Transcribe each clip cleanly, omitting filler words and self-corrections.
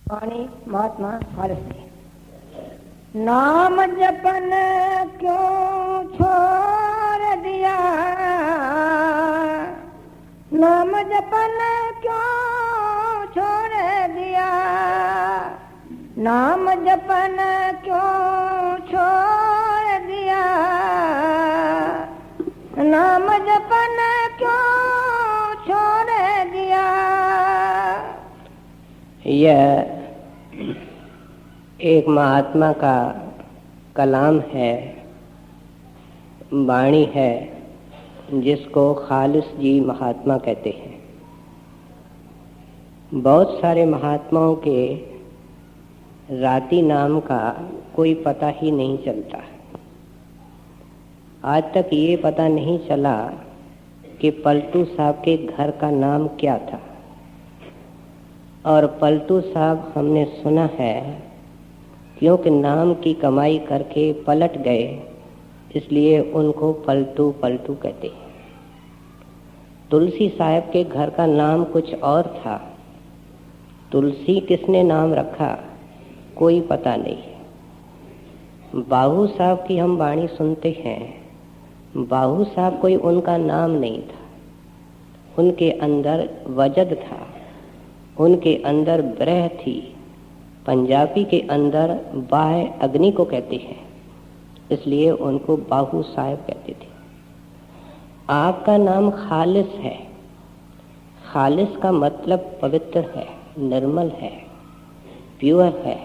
वाणी महात्मा खालिस ने नाम जपन क्यों छोड़ दिया, नाम जपन क्यों छोड़ दिया, नाम जपन क्यों छोड़ दिया, नाम जपन क्यों छोड़ दिया। यह एक महात्मा का कलाम है, वाणी है, जिसको खालिस जी महात्मा कहते हैं। बहुत सारे महात्माओं के जाति नाम का कोई पता ही नहीं चलता। आज तक ये पता नहीं चला कि पलटू साहब के घर का नाम क्या था। और पलटू साहब हमने सुना है क्योंकि नाम की कमाई करके पलट गए, इसलिए उनको पलटू पलटू कहते हैं। तुलसी साहब के घर का नाम कुछ और था। तुलसी किसने नाम रखा कोई पता नहीं। बाहू साहब की हम वाणी सुनते हैं। बाहू साहब कोई उनका नाम नहीं था। उनके अंदर वजद था, उनके अंदर ब्रह थी। पंजाबी के अंदर बाह अग्नि को कहते हैं, इसलिए उनको बाहू साहब कहते थे। आपका नाम खालिस है। खालिस का मतलब पवित्र है, निर्मल है, प्योर है।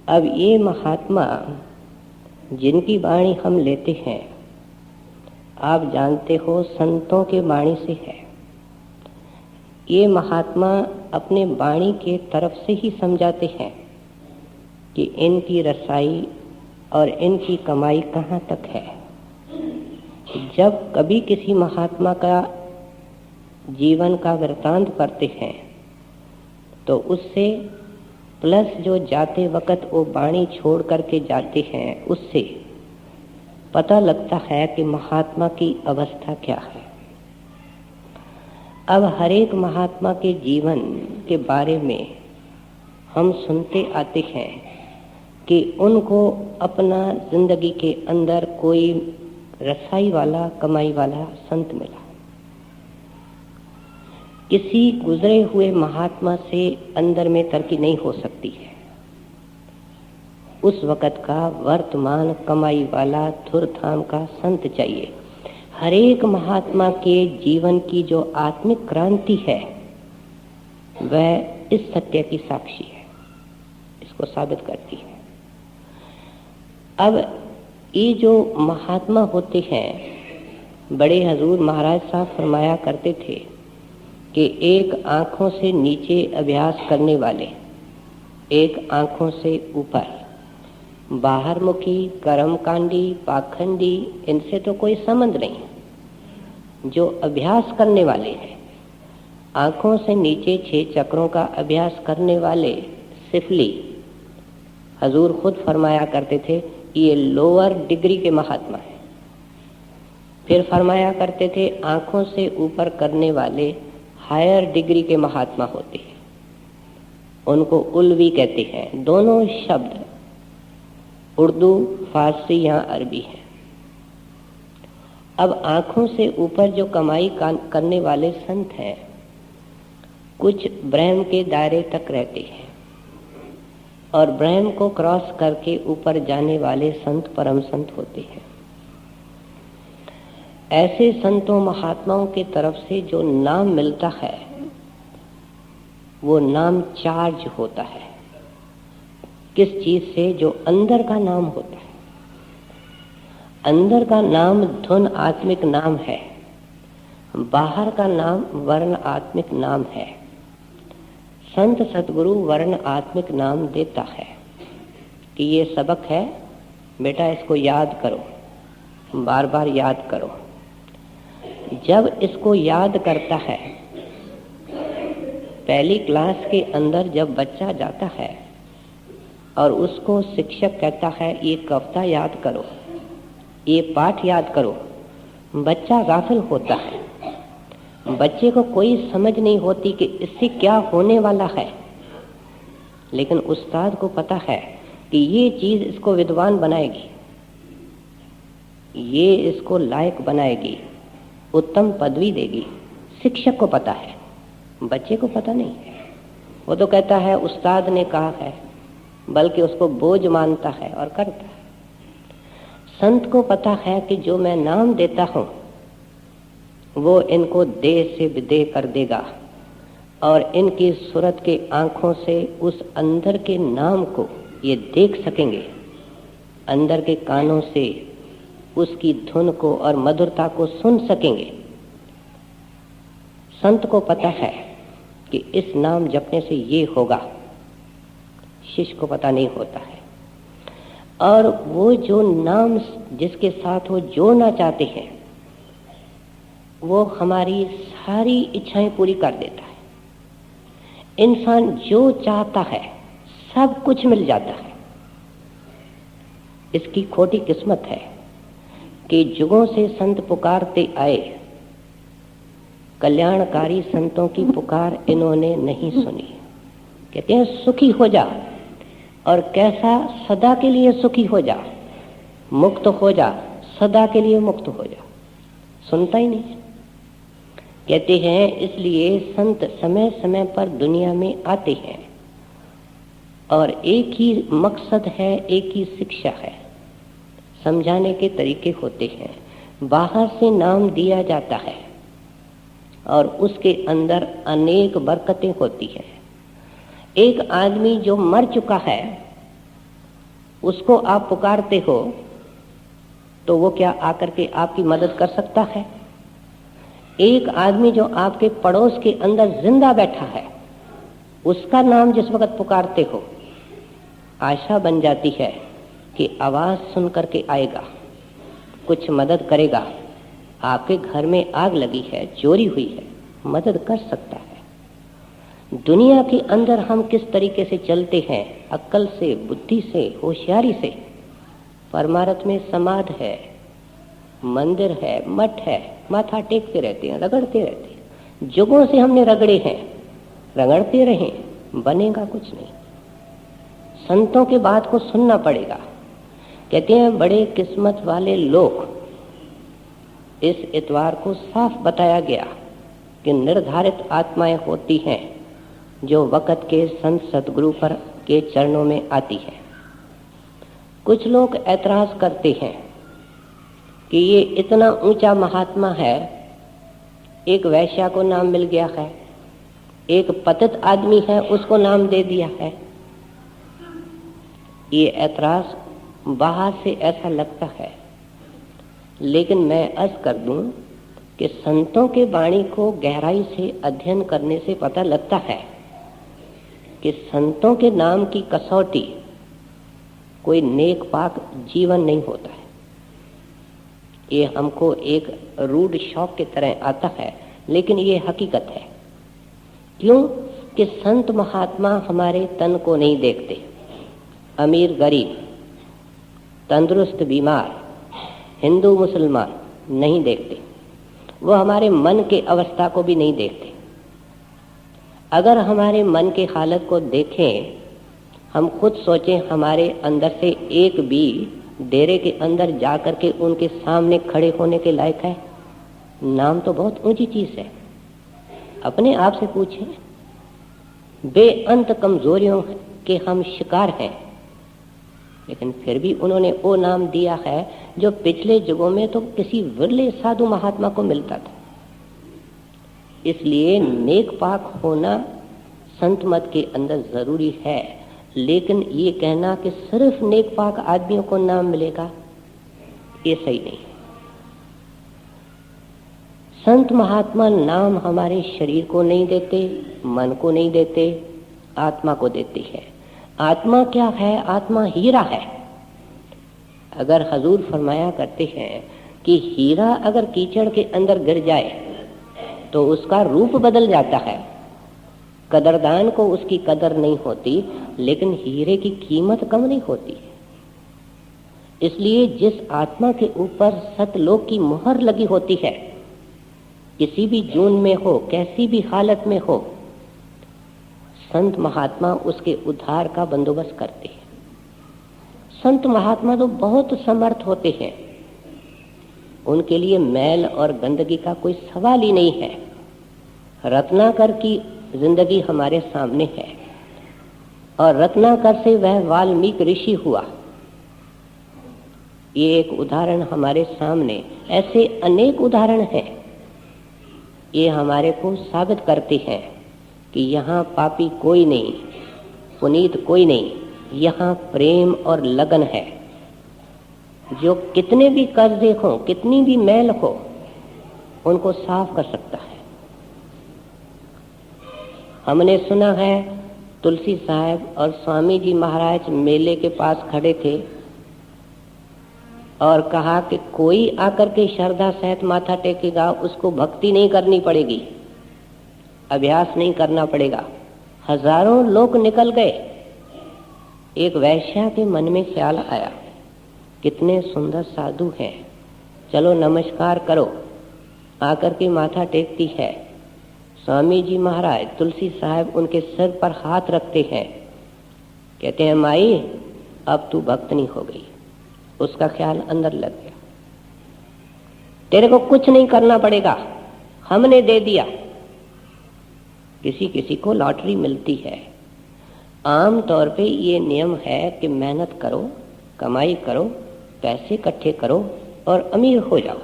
अब ये महात्मा जिनकी वाणी हम लेते हैं, आप जानते हो संतों के वाणी से है। ये महात्मा अपने वाणी के तरफ से ही समझाते हैं कि इनकी रसाई और इनकी कमाई कहाँ तक है। जब कभी किसी महात्मा का जीवन का वृत्तांत पढ़ते हैं तो उससे प्लस जो जाते वक्त वो वाणी छोड़ करके जाते हैं, उससे पता लगता है कि महात्मा की अवस्था क्या है। अब हर एक महात्मा के जीवन के बारे में हम सुनते आते हैं कि उनको अपना जिंदगी के अंदर कोई रसाई वाला, कमाई वाला संत मिला। किसी गुजरे हुए महात्मा से अंदर में तरक्की नहीं हो सकती है। उस वक़्त का वर्तमान कमाई वाला धुरधाम का संत चाहिए। हर एक महात्मा के जीवन की जो आत्मिक क्रांति है वह इस सत्य की साक्षी है, इसको साबित करती है। अब ये जो महात्मा होते हैं, बड़े हजूर महाराज साहब फरमाया करते थे कि एक आंखों से नीचे अभ्यास करने वाले, एक आंखों से ऊपर, बाहरमुखी, कर्मकांडी, पाखंडी, इनसे तो कोई संबंध नहीं। जो अभ्यास करने वाले हैं, आंखों से नीचे 6 चक्रों का अभ्यास करने वाले सिफली, हजूर खुद फरमाया करते थे ये लोअर डिग्री के महात्मा हैं। फिर फरमाया करते थे आंखों से ऊपर करने वाले हायर डिग्री के महात्मा होते हैं, उनको उल्वी कहते हैं। दोनों शब्द उर्दू, फारसी या अरबी है। अब आंखों से ऊपर जो कमाई करने वाले संत हैं, कुछ ब्रह्म के दायरे तक रहते हैं और ब्रह्म को क्रॉस करके ऊपर जाने वाले संत परम संत होते हैं। ऐसे संतों महात्माओं की तरफ से जो नाम मिलता है वो नाम चार्ज होता है। किस चीज से? जो अंदर का नाम होता है। अंदर का नाम धुन आत्मिक नाम है, बाहर का नाम वर्ण आत्मिक नाम है। संत सतगुरु वर्ण आत्मिक नाम देता है कि ये सबक है बेटा, इसको याद करो, बार बार याद करो। जब इसको याद करता है, पहली क्लास के अंदर जब बच्चा जाता है और उसको शिक्षक कहता है ये कविता याद करो, ये पाठ याद करो, बच्चा गाफिल होता है। बच्चे को कोई समझ नहीं होती कि इससे क्या होने वाला है। लेकिन उस्ताद को पता है कि ये चीज इसको विद्वान बनाएगी, ये इसको लायक बनाएगी, उत्तम पदवी देगी। शिक्षक को पता है, बच्चे को पता नहीं है। वो तो कहता है उस्ताद ने कहा है, बल्कि उसको बोझ मानता है और करता है। संत को पता है कि जो मैं नाम देता हूं वो इनको देह से विदेह कर देगा और इनकी सूरत के आंखों से उस अंदर के नाम को ये देख सकेंगे, अंदर के कानों से उसकी धुन को और मधुरता को सुन सकेंगे। संत को पता है कि इस नाम जपने से ये होगा, शिष्य को पता नहीं होता है। और वो जो नाम जिसके साथ वो जोड़ना चाहते हैं वो हमारी सारी इच्छाएं पूरी कर देता है। इंसान जो चाहता है सब कुछ मिल जाता है। इसकी खोटी किस्मत है कि जुगों से संत पुकारते आए, कल्याणकारी संतों की पुकार इन्होंने नहीं सुनी। कहते हैं सुखी हो जा, और कैसा? सदा के लिए सुखी हो जा, मुक्त हो जा, सदा के लिए मुक्त हो जा। सुनता ही नहीं। कहते हैं इसलिए संत समय समय पर दुनिया में आते हैं और एक ही मकसद है, एक ही शिक्षा है, समझाने के तरीके होते हैं। बाहर से नाम दिया जाता है और उसके अंदर अनेक बरकतें होती हैं। एक आदमी जो मर चुका है उसको आप पुकारते हो तो वो क्या आकर के आपकी मदद कर सकता है? एक आदमी जो आपके पड़ोस के अंदर जिंदा बैठा है उसका नाम जिस वक्त पुकारते हो, आशा बन जाती है कि आवाज सुन करके आएगा, कुछ मदद करेगा। आपके घर में आग लगी है, चोरी हुई है, मदद कर सकता है। दुनिया के अंदर हम किस तरीके से चलते हैं, अक्ल से, बुद्धि से, होशियारी से। परमार्थ में समाध है, मंदिर है, मठ है, माथा टेकते रहते हैं, रगड़ते रहते हैं। जुगों से हमने रगड़े हैं, रगड़ते रहें, बनेगा कुछ नहीं। संतों के बात को सुनना पड़ेगा। कहते हैं बड़े किस्मत वाले लोग। इस इतवार को साफ बताया गया कि निर्धारित आत्माएं होती हैं जो वक़्त के संत सतगुरु पर के चरणों में आती हैं। कुछ लोग ऐतराज करते हैं कि ये इतना ऊंचा महात्मा है, एक वैश्या को नाम मिल गया है, एक पतित आदमी है उसको नाम दे दिया है। ये ऐतराज बाहर से ऐसा लगता है, लेकिन मैं अर्ज कर दूं कि संतों के वाणी को गहराई से अध्ययन करने से पता लगता है कि संतों के नाम की कसौटी कोई नेक पाक जीवन नहीं होता है। ये हमको एक रूड शॉक की तरह आता है, लेकिन ये हकीकत है। क्यों? कि संत महात्मा हमारे तन को नहीं देखते, अमीर गरीब, तंदुरुस्त बीमार, हिंदू मुसलमान नहीं देखते। वो हमारे मन के अवस्था को भी नहीं देखते। अगर हमारे मन की हालत को देखें, हम खुद सोचें हमारे अंदर से एक भी डेरे के अंदर जाकर के उनके सामने खड़े होने के लायक है? नाम तो बहुत ऊंची चीज है। अपने आप से पूछें, बेअंत कमजोरियों के हम शिकार हैं, लेकिन फिर भी उन्होंने वो नाम दिया है जो पिछले युगों में तो किसी विरले साधु महात्मा को मिलता था। इसलिए नेक पाक होना संत मत के अंदर जरूरी है, लेकिन ये कहना कि सिर्फ नेक पाक आदमियों को नाम मिलेगा, ये सही नहीं है। संत महात्मा नाम हमारे शरीर को नहीं देते, मन को नहीं देते, आत्मा को देते हैं। आत्मा क्या है? आत्मा हीरा है। अगर हजूर फरमाया करते हैं कि हीरा अगर कीचड़ के अंदर गिर जाए तो उसका रूप बदल जाता है, कदरदान को उसकी कदर नहीं होती, लेकिन हीरे की कीमत कम नहीं होती। इसलिए जिस आत्मा के ऊपर सतलोक की मुहर लगी होती है, किसी भी जून में हो, कैसी भी हालत में हो, संत महात्मा उसके उद्धार का बंदोबस्त करते हैं। संत महात्मा तो बहुत समर्थ होते हैं, उनके लिए मैल और गंदगी का कोई सवाल ही नहीं है। रत्नाकर की जिंदगी हमारे सामने है और रत्नाकर से वह वाल्मीकि ऋषि हुआ, ये एक उदाहरण हमारे सामने। ऐसे अनेक उदाहरण हैं, ये हमारे को साबित करते हैं कि यहाँ पापी कोई नहीं, पुनीत कोई नहीं, यहाँ प्रेम और लगन है। जो कितने भी कर्जे हो, कितनी भी मैल हो, उनको साफ कर सकता है। हमने सुना है तुलसी साहब और स्वामी जी महाराज मेले के पास खड़े थे और कहा कि कोई आकर के श्रद्धा सहित माथा टेकेगा, उसको भक्ति नहीं करनी पड़ेगी, अभ्यास नहीं करना पड़ेगा। हजारों लोग निकल गए। एक वैश्या के मन में ख्याल आया, कितने सुंदर साधु हैं, चलो नमस्कार करो। आकर के माथा टेकती है। स्वामी जी महाराज, तुलसी साहब उनके सिर पर हाथ रखते हैं, कहते हैं माई अब तू भक्तनी हो गई। उसका ख्याल अंदर लग गया, तेरे को कुछ नहीं करना पड़ेगा, हमने दे दिया। किसी किसी को लॉटरी मिलती है। आम तौर पे ये नियम है कि मेहनत करो, कमाई करो, पैसे इकट्ठे करो और अमीर हो जाओ।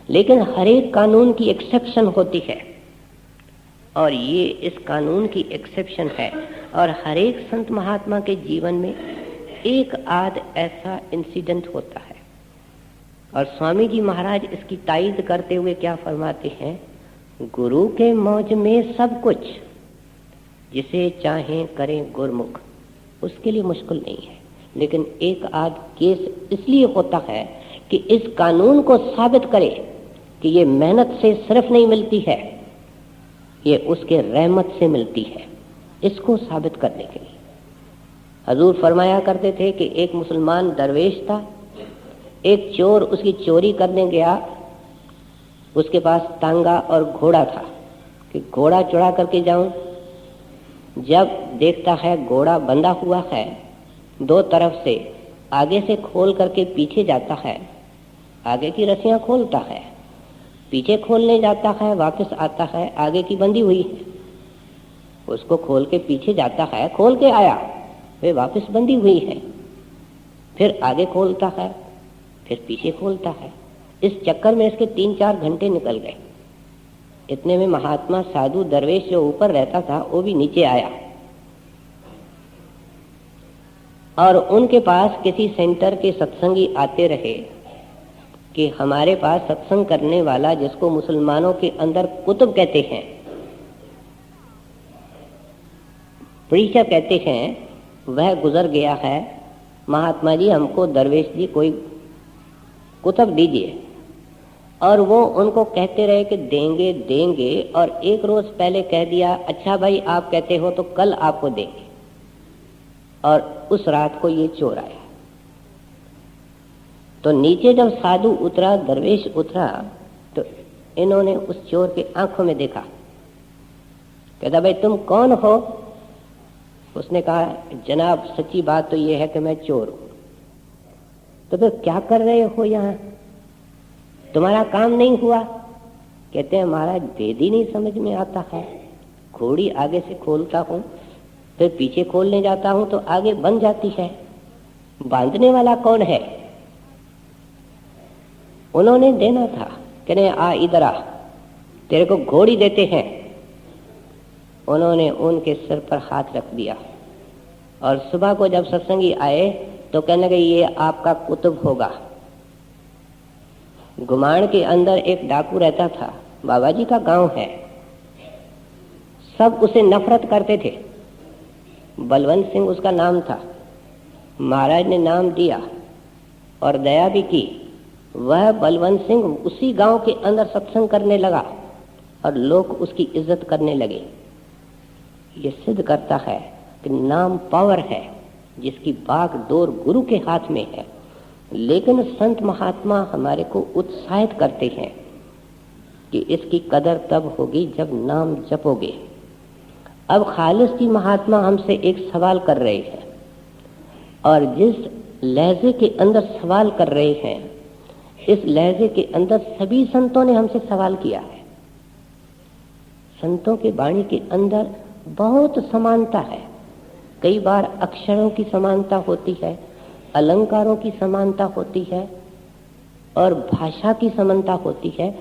लेकिन हर एक कानून की एक्सेप्शन होती है और ये इस कानून की एक्सेप्शन है। और हर एक संत महात्मा के जीवन में एक आध ऐसा इंसिडेंट होता है। और स्वामी जी महाराज इसकी तायीद करते हुए क्या फरमाते हैं, गुरु के मौज में सब कुछ, जिसे चाहें करें गुरमुख, उसके लिए मुश्किल नहीं है। लेकिन एक आध केस इसलिए होता है कि इस कानून को साबित करे कि ये मेहनत से सिर्फ नहीं मिलती है, ये उसके रहमत से मिलती है। इसको साबित करने के लिए हजूर फरमाया करते थे कि एक मुसलमान दरवेश था, एक चोर उसकी चोरी करने गया, उसके पास तांगा और घोड़ा था कि घोड़ा चुरा करके जाऊं। जब देखता है घोड़ा बंधा हुआ है दो तरफ से, आगे से खोल करके पीछे जाता है, आगे की रस्सियां खोलता है, पीछे खोलने जाता है, वापस आता है, आगे की बंधी हुई है, उसको खोल के पीछे जाता है, खोल के आया, वे वापस बंधी हुई है, फिर आगे खोलता है, फिर पीछे खोलता है। इस चक्कर में इसके 3-4 घंटे निकल गए। इतने में महात्मा साधु दरवेश जो ऊपर रहता था वो भी नीचे आया और उनके पास किसी सेंटर के सत्संगी आते रहे कि हमारे पास सत्संग करने वाला, जिसको मुसलमानों के अंदर कुतुब कहते हैं, प्रीचर कहते हैं, वह गुजर गया है। महात्मा जी हमको दरवेश जी कोई कुतुब दीजिए। और वो उनको कहते रहे कि देंगे देंगे, और एक रोज पहले कह दिया अच्छा भाई आप कहते हो तो कल आपको देंगे। और उस रात को ये चोर आया। तो नीचे जब साधु उतरा, दरवेश उतरा, तो इन्होंने उस चोर के आंखों में देखा। कहता भाई तुम कौन हो? उसने कहा जनाब सच्ची बात तो ये है कि मैं चोर हूं। तो फिर क्या कर रहे हो यहाँ? तुम्हारा काम नहीं हुआ? कहते हैं महाराज भेद ही नहीं समझ में आता है। घोड़ी आगे से खोलता हूं, फिर पीछे खोलने जाता हूं तो आगे बंध जाती है, बांधने वाला कौन है? उन्होंने देना था, कहने आ इधर आ, तेरे को घोड़ी देते हैं। उन्होंने उनके सिर पर हाथ रख दिया और सुबह को जब सत्संगी आए तो कहने लगे ये आपका कुतुब होगा। गुमाण के अंदर एक डाकू रहता था, बाबा जी का गांव है, सब उसे नफरत करते थे। बलवंत सिंह उसका नाम था। महाराज ने नाम दिया और दया भी की। वह बलवंत सिंह उसी गांव के अंदर सत्संग करने लगा और लोग उसकी इज्जत करने लगे। ये सिद्ध करता है कि नाम पावर है, जिसकी बागडोर गुरु के हाथ में है। लेकिन संत महात्मा हमारे को उत्साहित करते हैं कि इसकी कदर तब होगी जब नाम जपोगे। अब खालिस जी महात्मा हमसे एक सवाल कर रहे हैं, और जिस लहजे के अंदर सवाल कर रहे हैं, इस लहजे के अंदर सभी संतों ने हमसे सवाल किया है। संतों की वाणी के अंदर बहुत समानता है। कई बार अक्षरों की समानता होती है, अलंकारों की समानता होती है, और भाषा की समानता होती है।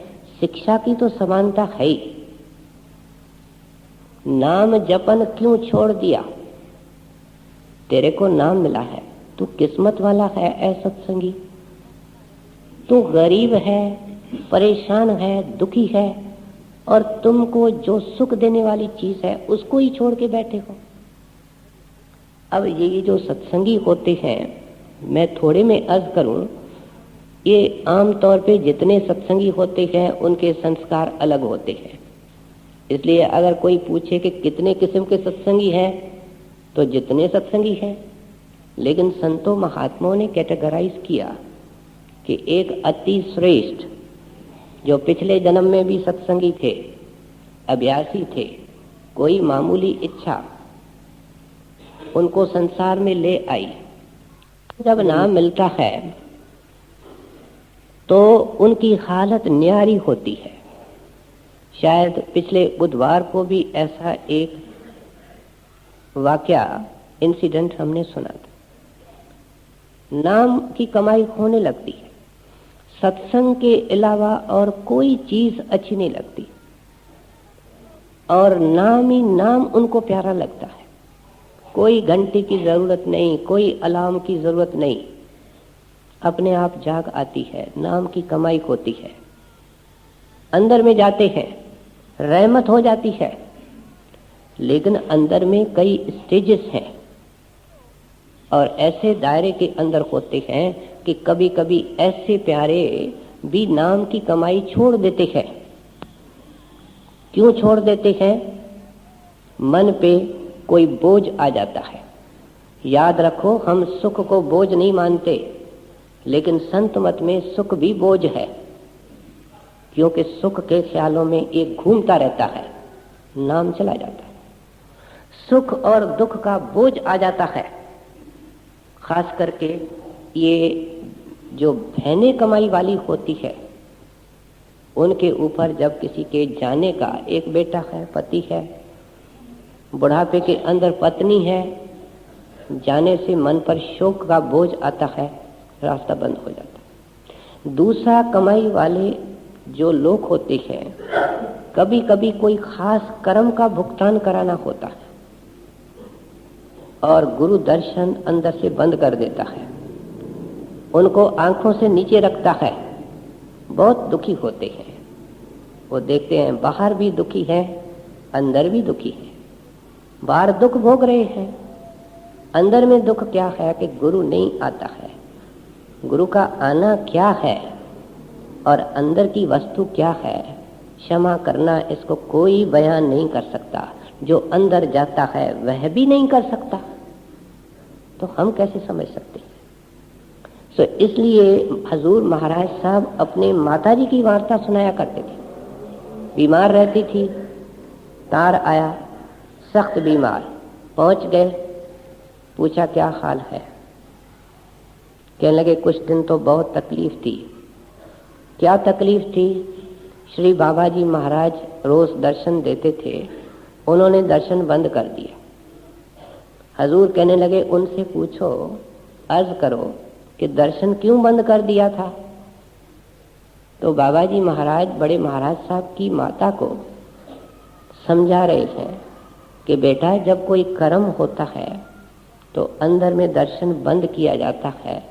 शिक्षा की तो समानता है ही। नाम जपन क्यों छोड़ दिया? तेरे को नाम मिला है, तू किस्मत वाला है ऐ सत्संगी। तू गरीब है, परेशान है, दुखी है, और तुमको जो सुख देने वाली चीज है उसको ही छोड़ के बैठे हो। अब ये जो सत्संगी होते हैं, मैं थोड़े में अर्ज करूं, ये आम तौर पे जितने सत्संगी होते हैं उनके संस्कार अलग होते हैं। इसलिए अगर कोई पूछे कि कितने किस्म के सत्संगी हैं, तो जितने सत्संगी हैं। लेकिन संतों महात्माओं ने कैटेगराइज किया कि एक अति श्रेष्ठ, जो पिछले जन्म में भी सत्संगी थे, अभ्यासी थे, कोई मामूली इच्छा उनको संसार में ले आई। जब नाम मिलता है तो उनकी हालत न्यारी होती है। शायद पिछले बुधवार को भी ऐसा एक वाकया, इंसिडेंट हमने सुना था। नाम की कमाई होने लगती है, सत्संग के अलावा और कोई चीज अच्छी नहीं लगती, और नाम ही नाम उनको प्यारा लगता है। कोई घंटी की जरूरत नहीं, कोई अलार्म की जरूरत नहीं, अपने आप जाग आती है, नाम की कमाई होती है। अंदर में जाते हैं, रहमत हो जाती है। लेकिन अंदर में कई स्टेजेस हैं, और ऐसे दायरे के अंदर होते हैं कि कभी कभी ऐसे प्यारे भी नाम की कमाई छोड़ देते हैं। क्यों छोड़ देते हैं? मन पे कोई बोझ आ जाता है। याद रखो, हम सुख को बोझ नहीं मानते, लेकिन संत मत में सुख भी बोझ है, क्योंकि सुख के ख्यालों में एक घूमता रहता है, नाम चला जाता है। सुख और दुख का बोझ आ जाता है। खास करके ये जो बहनें कमाई वाली होती है, उनके ऊपर जब किसी के जाने का, एक बेटा है, पति है, बुढ़ापे के अंदर पत्नी है, जाने से मन पर शोक का बोझ आता है, रास्ता बंद हो जाता है। दूसरा, कमाई वाले जो लोग होते हैं, कभी कभी कोई खास कर्म का भुगतान कराना होता है, और गुरु दर्शन अंदर से बंद कर देता है, उनको आंखों से नीचे रखता है, बहुत दुखी होते हैं। वो देखते हैं बाहर भी दुखी है, अंदर भी दुखी है। बाहर दुख भोग रहे हैं, अंदर में दुख क्या है कि गुरु नहीं आता है। गुरु का आना क्या है और अंदर की वस्तु क्या है, क्षमा करना, इसको कोई बयान नहीं कर सकता। जो अंदर जाता है वह भी नहीं कर सकता, तो हम कैसे समझ सकते हैं? तो इसलिए हजूर महाराज साहब अपने माताजी की वार्ता सुनाया करते थे। बीमार रहती थी, तार आया, सख्त बीमार, पहुंच गए, पूछा क्या हाल है? कहने लगे कुछ दिन तो बहुत तकलीफ थी। क्या तकलीफ थी? श्री बाबा जी महाराज रोज दर्शन देते थे, उन्होंने दर्शन बंद कर दिए। हजूर कहने लगे उनसे पूछो, अर्ज करो कि दर्शन क्यों बंद कर दिया था? तो बाबा जी महाराज बड़े महाराज साहब की माता को समझा रहे हैं कि बेटा, जब कोई कर्म होता है तो अंदर में दर्शन बंद किया जाता है,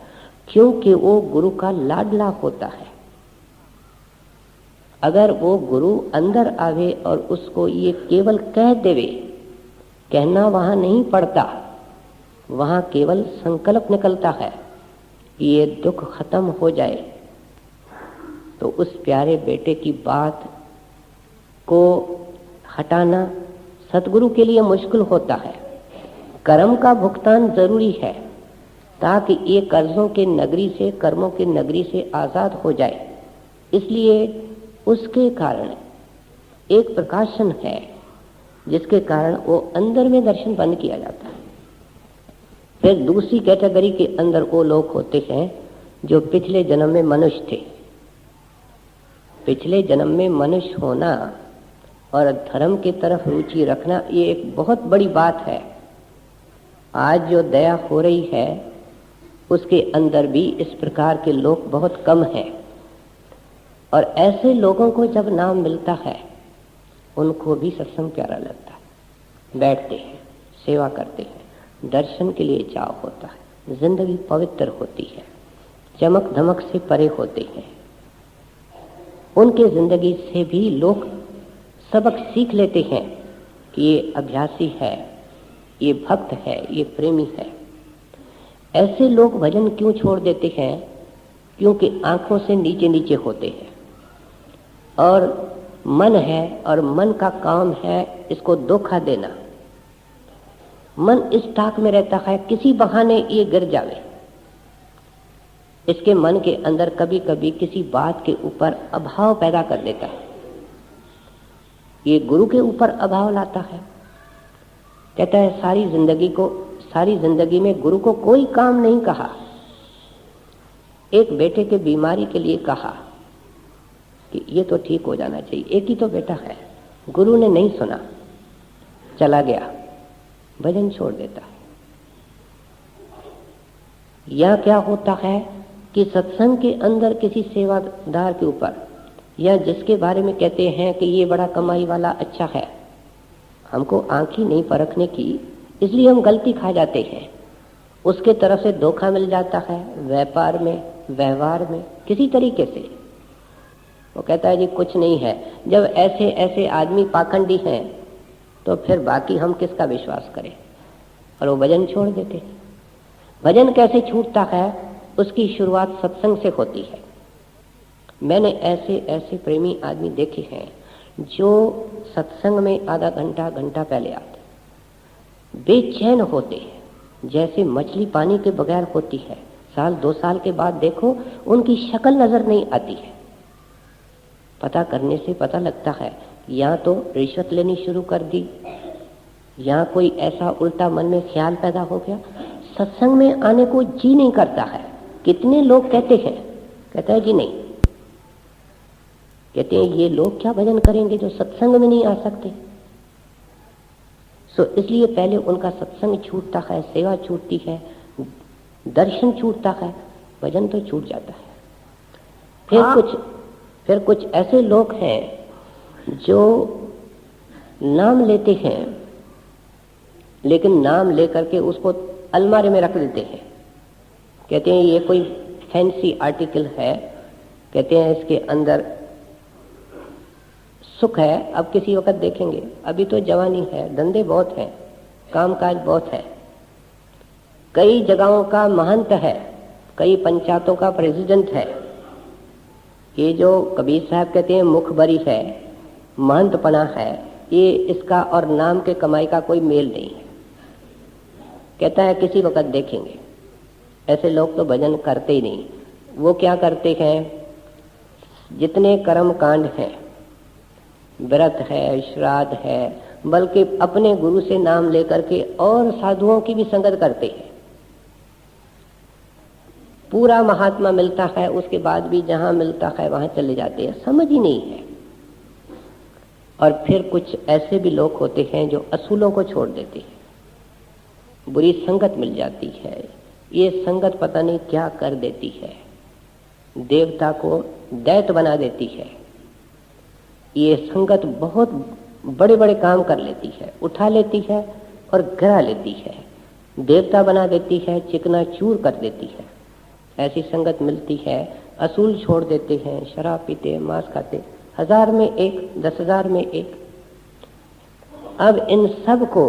क्योंकि वो गुरु का लाडला होता है। अगर वो गुरु अंदर आवे और उसको ये केवल कह देवे, कहना वहां नहीं पड़ता, वहां केवल संकल्प निकलता है कि ये दुख खत्म हो जाए, तो उस प्यारे बेटे की बात को हटाना सतगुरु के लिए मुश्किल होता है। कर्म का भुगतान जरूरी है ताकि ये कर्जों के नगरी से, कर्मों के नगरी से आजाद हो जाए। इसलिए उसके कारण एक प्रकाशन है जिसके कारण वो अंदर में दर्शन बंद किया जाता है। फिर दूसरी कैटेगरी के अंदर वो लोग होते हैं जो पिछले जन्म में मनुष्य थे। पिछले जन्म में मनुष्य होना और धर्म की तरफ रुचि रखना ये एक बहुत बड़ी बात है। आज जो दया हो रही है उसके अंदर भी इस प्रकार के लोग बहुत कम हैं, और ऐसे लोगों को जब नाम मिलता है उनको भी सत्संग प्यारा लगता है। बैठते हैं, सेवा करते हैं, दर्शन के लिए चाव होता है, जिंदगी पवित्र होती है, चमक धमक से परे होते हैं। उनके जिंदगी से भी लोग सबक सीख लेते हैं कि ये अभ्यासी है, ये भक्त है, ये प्रेमी है। ऐसे लोग भजन क्यों छोड़ देते हैं? क्योंकि आंखों से नीचे नीचे होते हैं और मन है और मन का काम है इसको धोखा देना। मन इस ताक में रहता है किसी बहाने ये गिर जावे। इसके मन के अंदर कभी कभी किसी बात के ऊपर अभाव पैदा कर देता है। ये गुरु के ऊपर अभाव लाता है। कहता है सारी जिंदगी में गुरु को कोई काम नहीं कहा। एक बेटे के बीमारी के लिए कहा कि ये तो ठीक हो जाना चाहिए, एक ही तो बेटा है। गुरु ने नहीं सुना, चला गया, भजन छोड़ देता है। या क्या होता है कि सत्संग के अंदर किसी सेवादार के ऊपर या जिसके बारे में कहते हैं कि ये बड़ा कमाई वाला अच्छा है, हमको आंख ही नहीं परखने की, इसलिए हम गलती खा जाते हैं। उसके तरफ से धोखा मिल जाता है व्यापार में, व्यवहार में, किसी तरीके से। वो कहता है जी कुछ नहीं है। जब ऐसे ऐसे आदमी पाखंडी हैं तो फिर बाकी हम किसका विश्वास करें, और वो भजन छोड़ देते हैं। भजन कैसे छूटता है? उसकी शुरुआत सत्संग से होती है। मैंने ऐसे ऐसे प्रेमी आदमी देखे हैं जो सत्संग में आधा घंटा घंटा पहले आते, बेचैन होते हैं, जैसे मछली पानी के बगैर होती है। साल 2 साल के बाद देखो उनकी शक्ल नजर नहीं आती है। पता करने से पता लगता है या तो रिश्वत लेनी शुरू कर दी, या कोई ऐसा उल्टा मन में ख्याल पैदा हो गया, सत्संग में आने को जी नहीं करता है। कितने लोग कहते हैं, कहता है जी नहीं, कहते हैं ये लोग क्या भजन करेंगे जो सत्संग में नहीं आ सकते। सो इसलिए पहले उनका सत्संग छूटता है, सेवा छूटती है, दर्शन छूटता है, भजन तो छूट जाता है। फिर कुछ ऐसे लोग हैं जो नाम लेते हैं, लेकिन नाम लेकर के उसको अलमारी में रख देते हैं। कहते हैं ये कोई फैंसी आर्टिकल है, कहते हैं इसके अंदर सुख है, अब किसी वक्त देखेंगे, अभी तो जवानी है, धंधे बहुत हैं, कामकाज बहुत है, कई जगहों का महंत है, कई पंचायतों का प्रेसिडेंट है। ये जो कबीर साहब कहते हैं मुखबरी है, महंतपना है, ये इसका और नाम के कमाई का कोई मेल नहीं है। कहता है किसी वक्त देखेंगे। ऐसे लोग तो भजन करते ही नहीं। वो क्या करते हैं, जितने कर्म कांड हैं, व्रत है, श्राद्ध है, बल्कि अपने गुरु से नाम लेकर के और साधुओं की भी संगत करते हैं। पूरा महात्मा मिलता है, उसके बाद भी जहां मिलता है वहां चले जाते हैं, समझ ही नहीं है। और फिर कुछ ऐसे भी लोग होते हैं जो असूलों को छोड़ देते हैं। बुरी संगत मिल जाती है, ये संगत पता नहीं क्या कर देती है, देवता को दैत्य बना देती है। ये संगत बहुत बड़े बड़े काम कर लेती है, उठा लेती है और गिरा लेती है, देवता बना देती है, चिकना चूर कर देती है। ऐसी संगत मिलती है, असूल छोड़ देते हैं, शराब पीते, मांस खाते, 1000 में एक, 10,000 में एक। अब इन सब को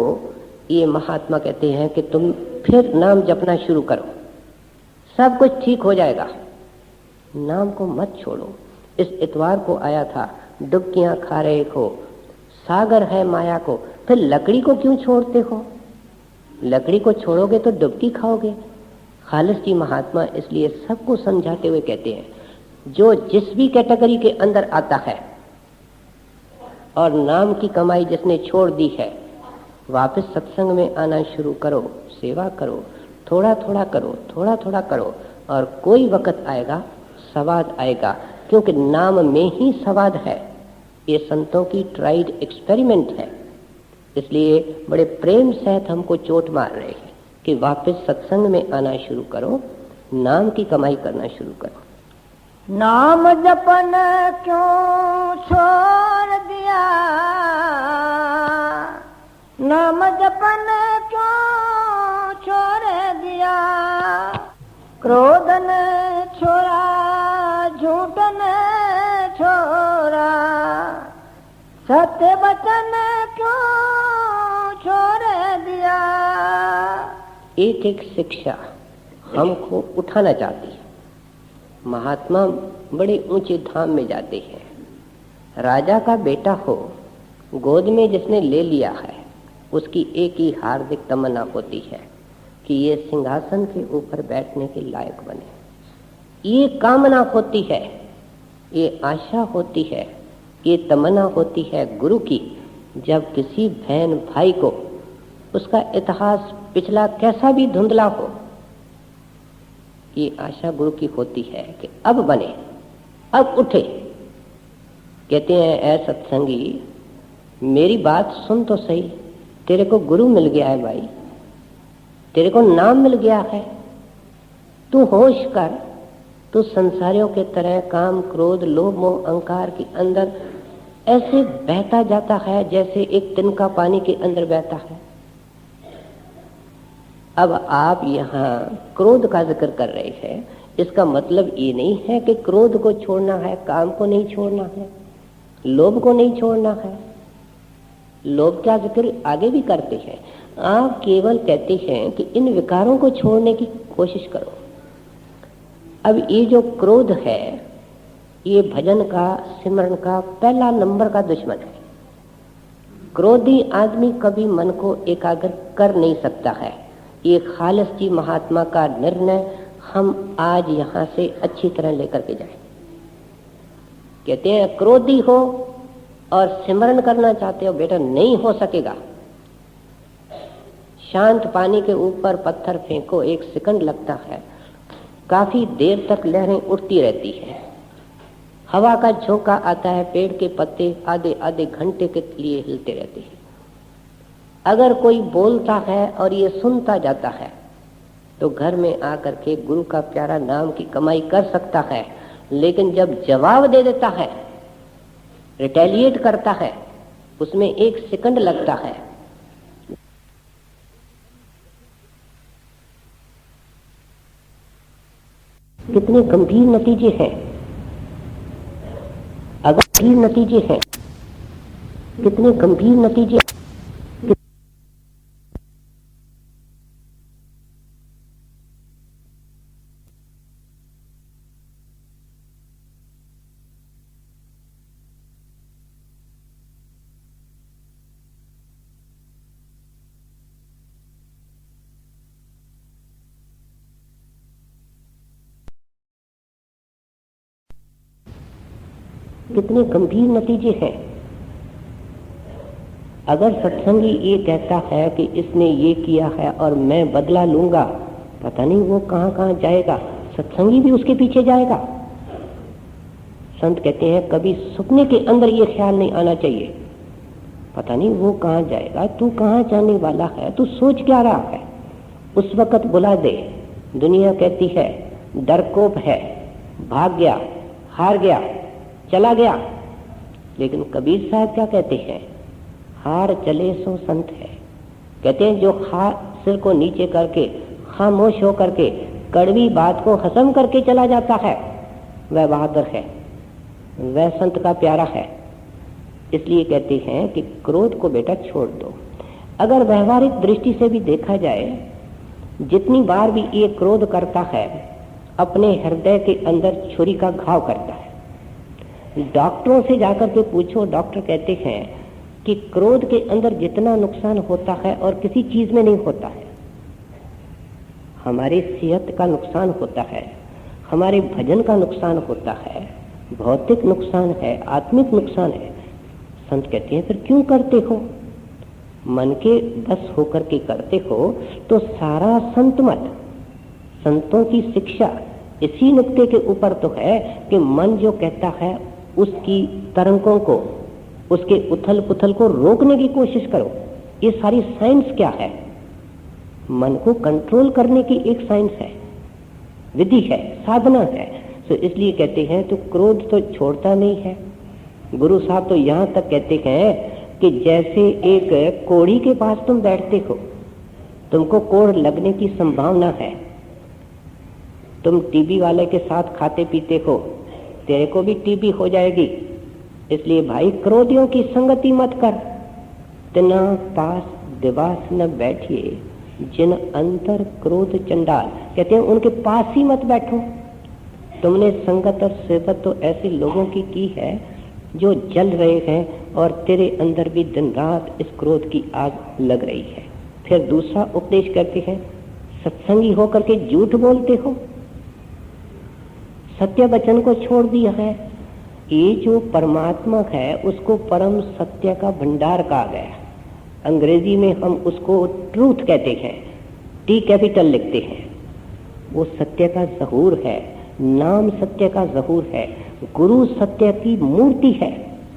ये महात्मा कहते हैं कि तुम फिर नाम जपना शुरू करो, सब कुछ ठीक हो जाएगा। नाम को मत छोड़ो। इस इतवार को आया था, डुबकियां खा रहे हो, सागर है माया को, फिर लकड़ी को क्यों छोड़ते हो? लकड़ी को छोड़ोगे तो डुबकी खाओगे। खालिस जी महात्मा इसलिए सबको समझाते हुए कहते हैं, जो जिस भी कैटेगरी के अंदर आता है और नाम की कमाई जिसने छोड़ दी है, वापस सत्संग में आना शुरू करो, सेवा करो, थोड़ा थोड़ा करो, थोड़ा थोड़ा करो, और कोई वक्त आएगा, स्वाद आएगा, क्योंकि नाम में ही स्वाद है। ये संतों की ट्राइड एक्सपेरिमेंट है। इसलिए बड़े प्रेम सहित हमको चोट मार रहे हैं कि वापस सत्संग में आना शुरू करो, नाम की कमाई करना शुरू करो। नाम जपन क्यों छोड़ दिया, नाम जपन क्यों छोड़ दिया, क्रोध ने छोड़ा, झूठ ने छोड़ा, सत्य वचन क्यों छोड़ दिया। एक एक शिक्षा हमको उठाना चाहती है। महात्मा बड़े ऊंचे धाम में जाते हैं। राजा का बेटा हो, गोद में जिसने ले लिया है, उसकी एक ही हार्दिक तमन्ना होती है कि ये सिंहासन के ऊपर बैठने के लायक बने। ये कामना होती है, ये आशा होती है, ये तमन्ना होती है गुरु की। जब किसी बहन भाई को उसका इतिहास पिछला कैसा भी धुंधला हो, ये आशा गुरु की होती है कि अब बने, अब उठे। कहते हैं, ऐ सत्संगी, मेरी बात सुन तो सही, तेरे को गुरु मिल गया है भाई, तेरे को नाम मिल गया है, तू होश कर। तू संसारियों के तरह काम, क्रोध, लोभ, मोह, अहंकार के अंदर ऐसे बहता जाता है जैसे एक तिनका पानी के अंदर बहता है। अब आप यहाँ क्रोध का जिक्र कर रहे हैं, इसका मतलब ये नहीं है कि क्रोध को छोड़ना है, काम को नहीं छोड़ना है, लोभ को नहीं छोड़ना है। लोभ का जिक्र आगे भी करते हैं। आप केवल कहते हैं कि इन विकारों को छोड़ने की कोशिश करो। अब ये जो क्रोध है, ये भजन का, सिमरन का पहला नंबर का दुश्मन है। क्रोधी आदमी कभी मन को एकाग्र कर नहीं सकता है। ये खालिस जी महात्मा का निर्णय हम आज यहाँ से अच्छी तरह लेकर के जाएं। कहते हैं, क्रोधी हो और सिमरन करना चाहते हो, बेटा नहीं हो सकेगा। शांत पानी के ऊपर पत्थर फेंको, 1 सेकंड लगता है, काफी देर तक लहरें उठती रहती है। हवा का झोंका आता है, पेड़ के पत्ते आधे आधे घंटे के लिए हिलते रहते हैं। अगर कोई बोलता है और ये सुनता जाता है तो घर में आकर के गुरु का प्यारा नाम की कमाई कर सकता है, लेकिन जब जवाब दे देता है, रिटेलिएट करता है, उसमें 1 सेकंड लगता है। कितने गंभीर नतीजे हैं, अगर गंभीर नतीजे हैं, कितने गंभीर नतीजे। कितने गंभीर नतीजे हैं। अगर सत्संगी ये कहता है कि इसने ये किया है और मैं बदला लूंगा, पता नहीं वो कहां कहां जाएगा, सत्संगी भी उसके पीछे जाएगा। संत कहते हैं, कभी सपने के अंदर ये ख्याल नहीं आना चाहिए, पता नहीं वो कहां जाएगा, तू कहां जाने वाला है, तू सोच क्या रहा है। उस वक्त बुला दे। दुनिया कहती है डरकोप है, भाग गया, हार गया, चला गया। लेकिन कबीर साहब क्या कहते हैं, हार चले सो संत है। कहते हैं, जो सिर को नीचे करके खामोश होकर के कड़वी बात को हजम करके चला जाता है, वह बहादुर है, वह संत का प्यारा है। इसलिए कहते हैं कि क्रोध को बेटा छोड़ दो। अगर व्यवहारिक दृष्टि से भी देखा जाए, जितनी बार भी ये क्रोध करता है, अपने हृदय के अंदर छुरी का घाव करता है। डॉक्टरों से जाकर के पूछो, डॉक्टर कहते हैं कि क्रोध के अंदर जितना नुकसान होता है और किसी चीज में नहीं होता है। हमारी सेहत का नुकसान होता है, हमारे भजन का नुकसान होता है, भौतिक नुकसान है, आत्मिक नुकसान है, संत कहते हैं फिर क्यों करते हो? मन के बस होकर के करते हो तो सारा संत मत, संतों की शिक्षा इसी नुक्ते के ऊपर तो है कि मन जो कहता है उसकी तरंगों को, उसके उथल पुथल को रोकने की कोशिश करो। ये सारी साइंस क्या है? मन को कंट्रोल करने की एक साइंस है, विधि है, साधना है। तो इसलिए कहते हैं तो क्रोध तो छोड़ता नहीं है। गुरु साहब तो यहां तक कहते हैं कि जैसे एक कोढ़ी के पास तुम बैठते हो, तुमको कोढ़ लगने की संभावना है, तुम टीबी वाले के साथ खाते पीते हो, तेरे को भी टीबी हो जाएगी। इसलिए भाई क्रोधियों की संगति मत कर। तना पास दिवास न बैठिए जिन अंतर क्रोध चंडाल, कहते हैं उनके पास ही मत बैठो। तुमने संगत और सेवत तो ऐसे लोगों की है जो जल रहे हैं और तेरे अंदर भी दिन रात इस क्रोध की आग लग रही है। फिर दूसरा उपदेश करते हैं, सत्संगी होकर के झूठ बोलते हो, सत्य वचन को छोड़ दिया है। ये जो परमात्मा है उसको परम सत्य का भंडार कहा गया। अंग्रेजी में हम उसको ट्रूथ कहते हैं, टी कैपिटल लिखते हैं। वो सत्य का ज़हूर है, नाम सत्य का ज़हूर है। गुरु सत्य की मूर्ति है,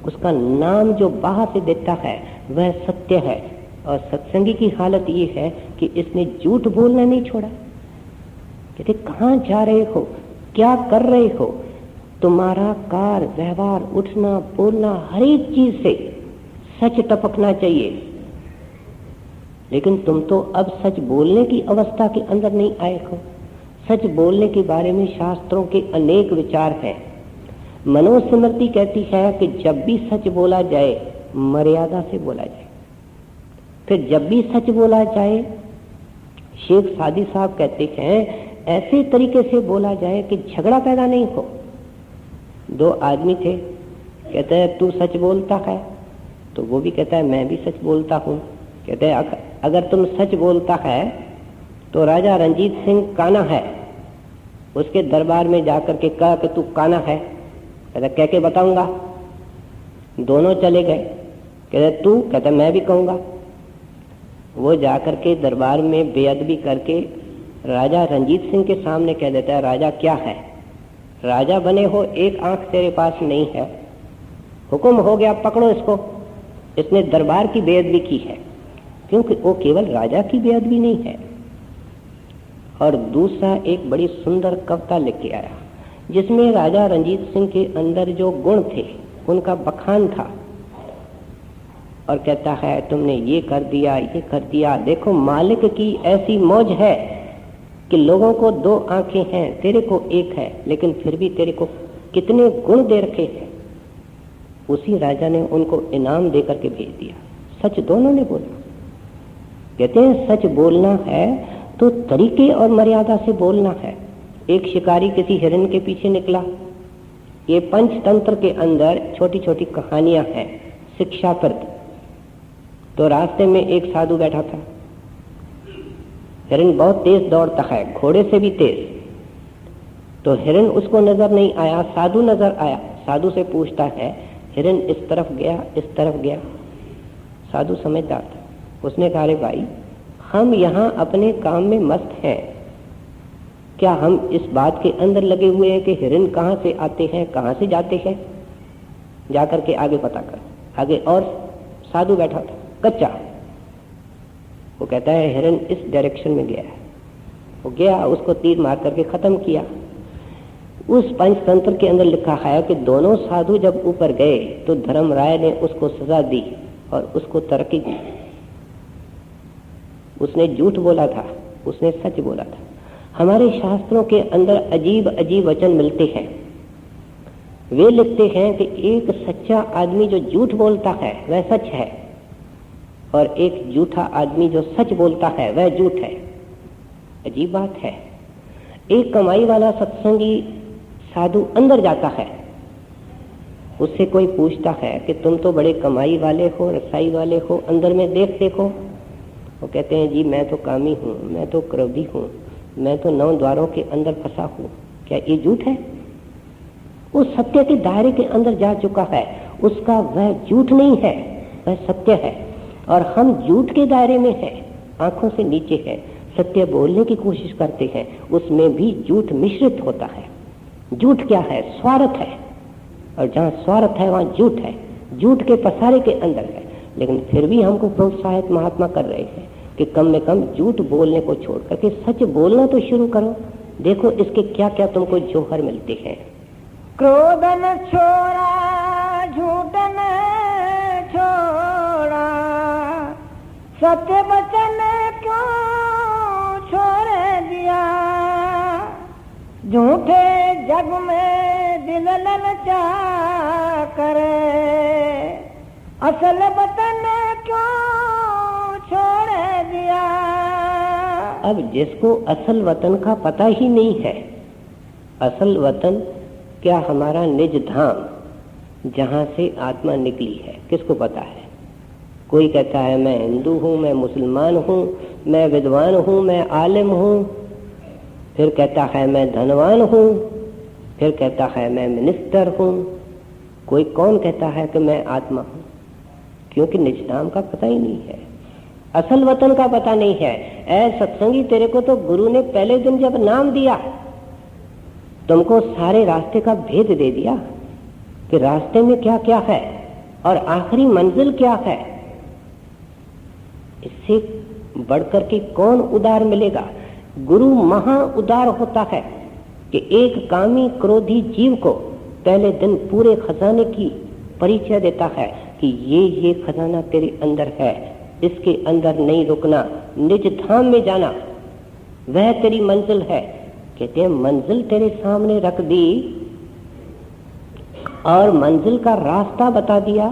उसका नाम जो बाहर से देता है वह सत्य है। और सत्संगी की हालत ये है कि इसने झूठ बोलना नहीं छोड़ा। कहते कहाँ जा रहे हो, क्या कर रहे हो? तुम्हारा कार व्यवहार, उठना बोलना, हर एक चीज से सच टपकना चाहिए। लेकिन तुम तो अब सच बोलने की अवस्था के अंदर नहीं आए हो। सच बोलने के बारे में शास्त्रों के अनेक विचार हैं। मनोस्मृति कहती है कि जब भी सच बोला जाए मर्यादा से बोला जाए। फिर जब भी सच बोला जाए, शेख सादी साहब कहते हैं ऐसे तरीके से बोला जाए कि झगड़ा पैदा नहीं हो। दो आदमी थे, कहते हैं तू सच बोलता है, तो वो भी कहता है मैं भी सच बोलता हूँ। कहते हैं अगर तुम सच बोलता है तो राजा रंजीत सिंह काना है, उसके दरबार में जाकर के कहा कि तू काना है। कहते कह के बताऊंगा। दोनों चले गए। कहते तू, कहते मैं भी कहूंगा। वो जाकर के दरबार में बेअदबी करके राजा रंजीत सिंह के सामने कह देता है राजा क्या है, राजा बने हो, एक आंख तेरे पास नहीं है, हुक्म हो गया पकड़ो इसको, इसने दरबार की बेअदबी की है। क्योंकि वो केवल राजा की बेअदबी नहीं है। और दूसरा एक बड़ी सुंदर कविता लेके आया जिसमें राजा रंजीत सिंह के अंदर जो गुण थे उनका बखान था। और कहता है तुमने ये कर दिया, ये कर दिया, देखो मालिक की ऐसी मौज है कि लोगों को दो आंखें हैं, तेरे को एक है, लेकिन फिर भी तेरे को कितने गुण दे रखे हैं। उसी राजा ने उनको इनाम देकर के भेज दिया। सच दोनों ने बोला। कहते हैं सच बोलना है तो तरीके और मर्यादा से बोलना है। एक शिकारी किसी हिरन के पीछे निकला। ये पंचतंत्र के अंदर छोटी छोटी कहानियां हैं शिक्षाप्रद। तो रास्ते में एक साधु बैठा था। हिरन बहुत तेज दौड़ता है, घोड़े से भी तेज। तो हिरन उसको नजर नहीं आया, साधु नजर आया। साधु से पूछता है हिरन इस तरफ गया, इस तरफ गया। साधु समझदार था, उसने कहा अरे भाई हम यहाँ अपने काम में मस्त हैं, क्या हम इस बात के अंदर लगे हुए हैं कि हिरन कहाँ से आते हैं कहाँ से जाते हैं? जाकर के आगे पता कर। आगे और साधु बैठा था कच्चा। वो कहता है हिरन इस डायरेक्शन में गया है। वो गया, उसको तीर मार करके खत्म किया। उस पंचतंत्र के अंदर लिखा है कि दोनों साधु जब ऊपर गए तो धर्मराय ने उसको सजा दी और उसको तरक्की दी। उसने झूठ बोला था, उसने सच बोला था। हमारे शास्त्रों के अंदर अजीब अजीब वचन मिलते हैं। वे लिखते हैं कि एक सच्चा आदमी जो झूठ बोलता है वह सच है, और एक झूठा आदमी जो सच बोलता है वह झूठ है। अजीब बात है। एक कमाई वाला सत्संगी साधु अंदर जाता है, उससे कोई पूछता है कि तुम तो बड़े कमाई वाले हो, रसाई वाले हो, अंदर में देखो। वो कहते हैं जी मैं तो कामी हूँ, मैं तो क्रोधी हूँ, मैं तो 9 द्वारों के अंदर फंसा हूँ। क्या ये झूठ है? वो सत्य के दायरे के अंदर जा चुका है। उसका वह झूठ नहीं है, वह सत्य है। और हम झूठ के दायरे में हैं, आंखों से नीचे है, सत्य बोलने की कोशिश करते हैं, उसमें भी झूठ मिश्रित होता है। झूठ क्या है? स्वार्थ है, और जहाँ स्वार्थ है वहाँ झूठ है, झूठ के पसारे के अंदर है। लेकिन फिर भी हमको प्रोत्साहित महात्मा कर रहे हैं कि कम में कम झूठ बोलने को छोड़ करके सच बोलना तो शुरू करो। देखो इसके क्या क्या तुमको जौहर मिलते हैं। क्रोधन छोड़ा, झूठन छोड़ा, सत्य वचन क्यों छोड़ दिया। झूठे जग में दिल ललचा करे, असल वतन क्यों छोड़ दिया। अब जिसको असल वतन का पता ही नहीं है, असल वतन क्या हमारा निज धाम जहाँ से आत्मा निकली है, किसको पता है? कोई कहता है मैं हिंदू हूँ, मैं मुसलमान हूँ, मैं विद्वान हूँ, मैं आलिम हूँ, फिर कहता है मैं धनवान हूँ, फिर कहता है मैं मिनिस्टर हूँ। कोई कौन कहता है कि मैं आत्मा हूँ? क्योंकि निज धाम का पता ही नहीं है, असल वतन का पता नहीं है। ऐ सत्संगी, तेरे को तो गुरु ने पहले दिन जब नाम दिया तुमको सारे रास्ते का भेद दे दिया कि रास्ते में क्या क्या है और आखिरी मंजिल क्या है। इससे बढ़कर के कौन उदार मिलेगा? गुरु महा उदार होता है कि एक कामी क्रोधी जीव को पहले दिन पूरे खजाने की परिचय देता है कि ये खजाना तेरे अंदर है, इसके अंदर नहीं रुकना, निज धाम में जाना, वह तेरी मंजिल है। कहते हैं मंजिल तेरे सामने रख दी और मंजिल का रास्ता बता दिया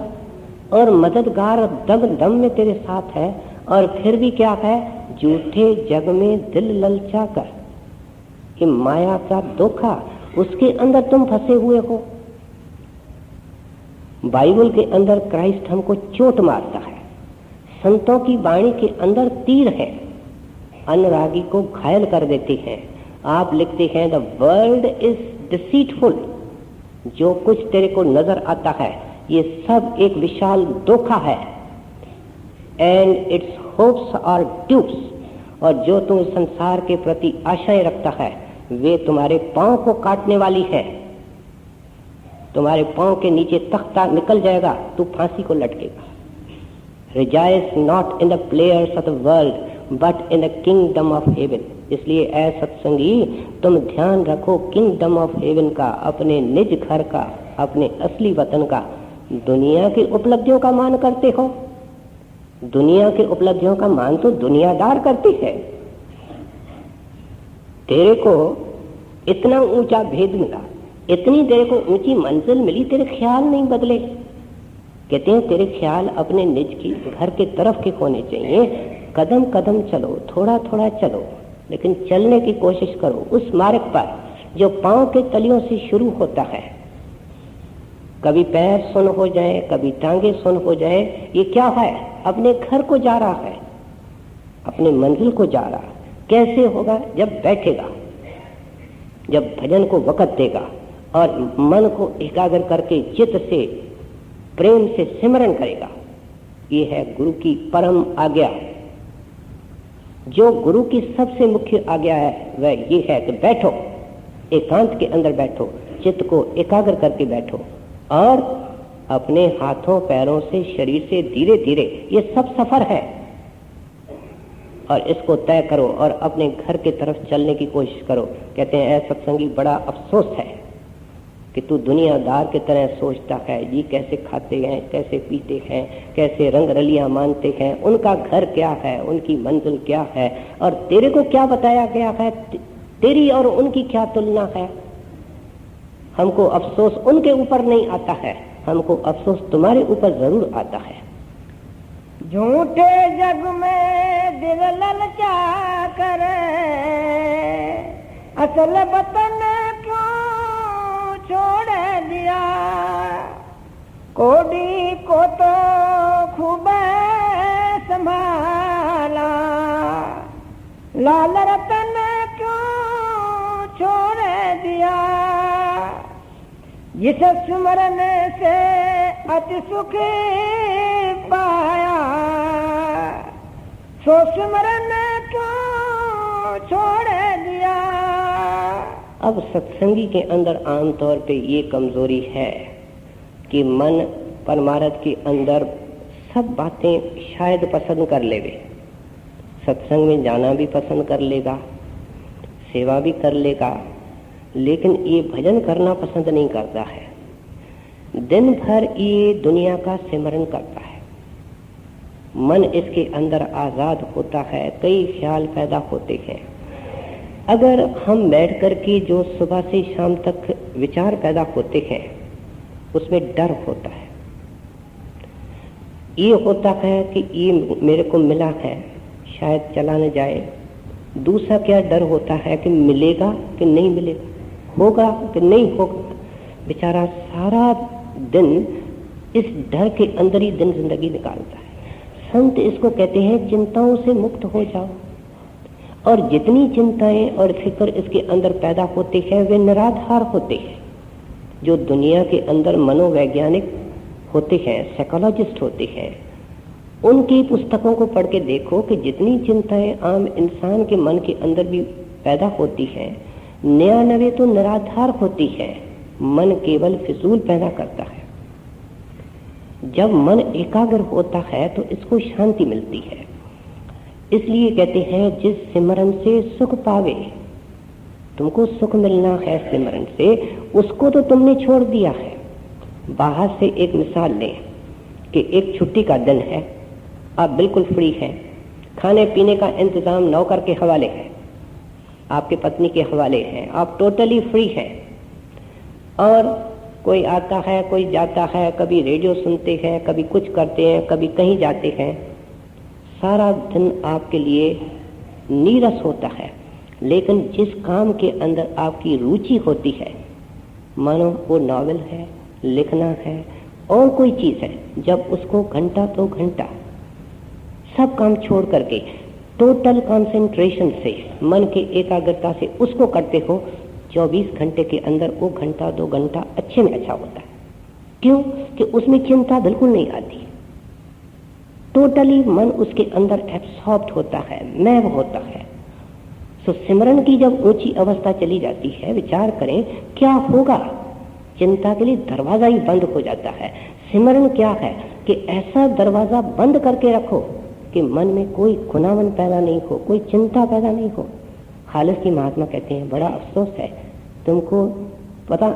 और मददगार दम दम में तेरे साथ है, और फिर भी क्या है? झूठे जग में दिल ललचा कर, कि माया का धोखा, उसके अंदर तुम फंसे हुए हो। बाइबल के अंदर क्राइस्ट हमको चोट मारता है, संतों की वाणी के अंदर तीर है, अनुरागी को घायल कर देते हैं। आप लिखते हैं द वर्ल्ड इज डिसीटफुल, जो कुछ तेरे को नजर आता है ये सब एक विशाल धोखा है। And its hopes are dupes, और जो तुम संसार के प्रति आशाएं रखता है वे तुम्हारे पांव को काटने वाली है। तुम्हारे पांव के नीचे तख्ता निकल जाएगा, तू फांसी को लटकेगा। Rejoice not in the players of the world, but in the kingdom of heaven. इसलिए ऐ सत्संगी, तुम ध्यान रखो किंगडम ऑफ हेवन का, अपने निज घर का, अपने असली वतन का। दुनिया की उपलब्धियों का मान करते हो, दुनिया की उपलब्धियों का मान तो दुनियादार करती है। तेरे को इतना ऊंचा भेद मिला, इतनी तेरे को ऊंची मंजिल मिली, तेरे ख्याल नहीं बदले। कहते हैं तेरे ख्याल अपने निज की घर के तरफ के होने चाहिए। कदम कदम चलो, थोड़ा थोड़ा चलो, लेकिन चलने की कोशिश करो उस मार्ग पर जो पांव के तलियों से शुरू होता है। कभी पैर सुन हो जाए, कभी टांगे सुन हो जाए, ये क्या है? अपने घर को जा रहा है, अपने मंजिल को जा रहा है। कैसे होगा? जब बैठेगा, जब भजन को वक़्त देगा और मन को एकाग्र करके चित्त से प्रेम से सिमरन करेगा। ये है गुरु की परम आज्ञा। जो गुरु की सबसे मुख्य आज्ञा है वह ये है कि बैठो, एकांत के अंदर बैठो, चित्त को एकाग्र करके बैठो और अपने हाथों पैरों से, शरीर से धीरे धीरे, ये सब सफर है और इसको तय करो और अपने घर की तरफ चलने की कोशिश करो। कहते हैं ऐ सत्संगी, बड़ा अफसोस है कि तू दुनियादार की तरह सोचता है। जी कैसे खाते हैं, कैसे पीते हैं, कैसे रंग रलियां मानते हैं, उनका घर क्या है, उनकी मंजिल क्या है, और तेरे को क्या बताया गया है, तेरी और उनकी क्या तुलना है। हमको अफसोस उनके ऊपर नहीं आता है, हमको अफसोस तुम्हारे ऊपर जरूर आता है। झूठे जग में दिल ललचा कर, असल वतन क्यों छोड़ दिया। कोडी को तो खूब संभाला, लाल रतन क्यों छोड़ दिया। जिस स्मरण से अति सुख पाया, सो सिमरन क्यों छोड़ दिया। अब सत्संगी के अंदर आमतौर पे ये कमजोरी है कि मन परमार्थ के अंदर सब बातें शायद पसंद कर लेवे, सत्संग में जाना भी पसंद कर लेगा, सेवा भी कर लेगा, लेकिन ये भजन करना पसंद नहीं करता है। दिन भर ये दुनिया का सिमरन करता है, मन इसके अंदर आजाद होता है, कई ख्याल पैदा होते हैं। अगर हम बैठ कर के जो सुबह से शाम तक विचार पैदा होते हैं उसमें डर होता है, ये होता है कि ये मेरे को मिला है शायद चला न जाए। दूसरा क्या डर होता है कि मिलेगा कि नहीं मिलेगा, होगा कि नहीं होगा। बेचारा सारा दिन इस डर के अंदर ही दिन जिंदगी निकालता है। संत इसको कहते हैं चिंताओं से मुक्त हो जाओ। और जितनी चिंताएं और फिक्र इसके अंदर पैदा होते हैं वे निराधार होते हैं। जो दुनिया के अंदर मनोवैज्ञानिक होते हैं, साइकोलॉजिस्ट होते हैं, उनकी पुस्तकों को पढ़ के देखो कि जितनी चिंताएं आम इंसान के मन के अंदर भी पैदा होती हैं, 99 तो निराधार होती है। मन केवल फिजूल पैदा करता है। जब मन एकाग्र होता है तो इसको शांति मिलती है। इसलिए कहते हैं जिस सिमरन से सुख पावे, तुमको सुख मिलना है सिमरन से, उसको तो तुमने छोड़ दिया है। बाहर से एक मिसाल लें कि एक छुट्टी का दिन है, आप बिल्कुल फ्री हैं, खाने पीने का इंतजाम नौकर के हवाले है, आपके पत्नी के हवाले है, आप टोटली फ्री हैं। और कोई आता है, कोई जाता है, कभी रेडियो सुनते हैं, कभी कुछ करते हैं, कभी कहीं जाते हैं। सारा दिन आपके लिए नीरस होता है। लेकिन जिस काम के अंदर आपकी रुचि होती है, मानो वो नॉवेल है, लिखना है और कोई चीज है, जब उसको घंटा तो घंटा सब काम छोड़ करके टोटल कंसंट्रेशन से, मन के एकाग्रता से उसको करते हो, 24 घंटे के अंदर वो घंटा 2 घंटा अच्छे में अच्छा होता है। क्यों? कि उसमें चिंता बिल्कुल नहीं आती। टोटली मन उसके अंदर एब्सॉर्ब्ड होता है, मैव होता है। सो सिमरन की जब ऊंची अवस्था चली जाती है, विचार करें क्या होगा। चिंता के लिए दरवाजा ही बंद हो जाता है। सिमरन क्या है कि ऐसा दरवाजा बंद करके रखो कि मन में कोई खुनावन पैदा नहीं हो, कोई चिंता पैदा नहीं हो। खालिस की महात्मा कहते हैं बड़ा अफसोस है, तुमको पता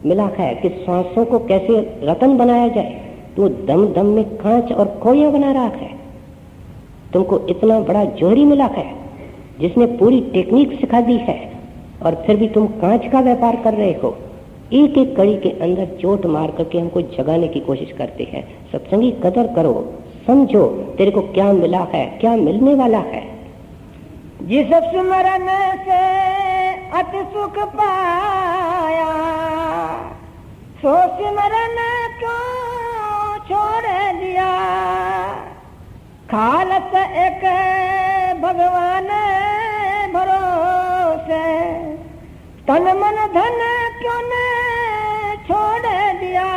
मिला है कि सांसों को कैसे रतन बनाया जाए, तो दम दम में कांच और कोयला बना रहा है। तुमको इतना बड़ा जोहरी मिला है जिसने पूरी टेक्निक सिखा दी है, और फिर भी तुम कांच का व्यापार कर रहे हो। एक एक कड़ी के अंदर चोट मार करके हमको जगाने की कोशिश करते हैं। सत्संगी कदर करो, समझो तेरे को क्या मिला है, क्या मिलने वाला है। जिस सिमरन से अति सुख पाया, सो सिमरन क्यों छोड़ दिया। खालस एक भगवान भरोसे, तन मन धन क्यों न छोड़ दिया।